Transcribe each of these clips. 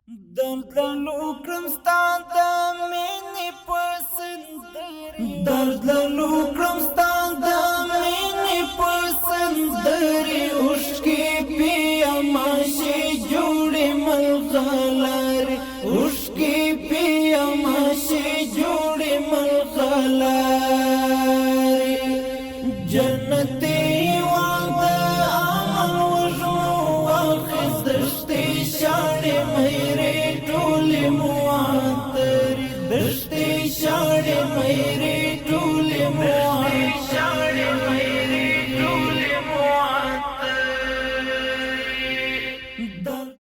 درد لالو کرم ستا د مینې په سندرې درد لالو کرم ستا د مینې په سندرې اوښکې پیما شي جوړې ملغلرې اوښکې پیما شي جوړې ملغلرې جنتي وعده امن وژنو واخیست دشتې شاړې مېرې ټولې معطرې دشتې شاړې مېرې ټولې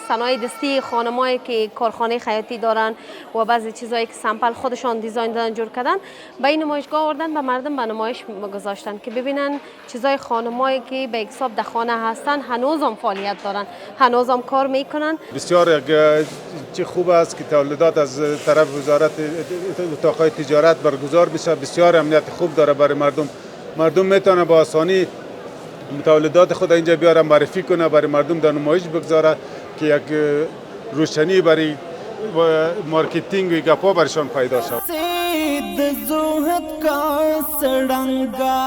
صنایع دستی خانمایی که کارخانه خیاطی دارن و بعضی چیزایی که سمپل خودشان دیزاین دادن جور کردن به این نمایشگاه آوردن و مردم به نمایش گذاشتن که ببینن چیزای خانمایی که به حساب در خانه هستن هنوزم فعالیت دارن هنوزم کار میکنن. بسیار چه خوب است که تولیدات از طرف وزارت اتاقای تجارت برگزار بشه. بسیار امنیت خوب داره برای مردم میتونه با آسانی تولیدات خود اینجا بیاره معرفی کنه برای مردم در نمایش بگذاره که یک روشنی برای مارکتینگ و گپا برشان پیدا شد. سید زهد کا سڑنگا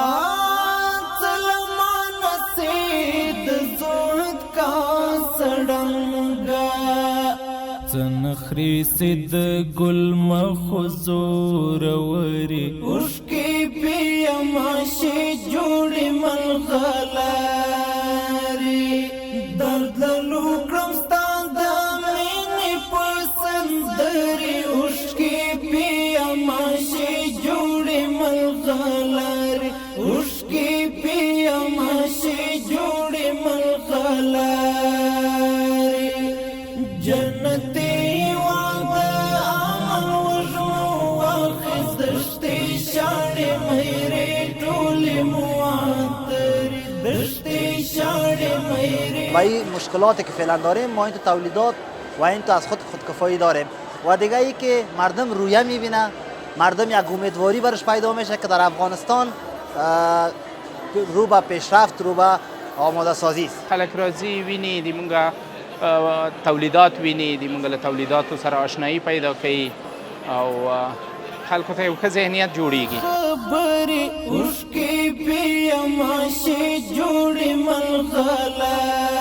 سلمان سید زهد کا سڑنگا زنخری سید گل مخزور وری اوشکی پیما شی جوڑی ملغلاری درد لالو کرم ستا د مینې په سندرې اوښکې پیما شي جوړې ملغلرې اوښکې پیما شي جوړې ملغلرې جنتي وعده امن وژنو واخیست دشتې شاړې مېرې ټولې معطرې دشتې شاړې مېرې. و این مشکلاتی که فعلا داریم ما این تو تولیدات و این تو از خودکفایی داریم و دیگه ای که مردم رویه میبینه مردم یک امیدواری برش پیدا میشه که در افغانستان رو به پیشرفت رو به آماده سازی است. خلک راضی ویني د مونږه تولیدات ویني د مونږ له تولیداتو سره آشنایی پیدا کوي او خلکو ته یو ښه ذهنیت جوړیږي. خبرې اوښکې پیما شي جوړې ملغلرې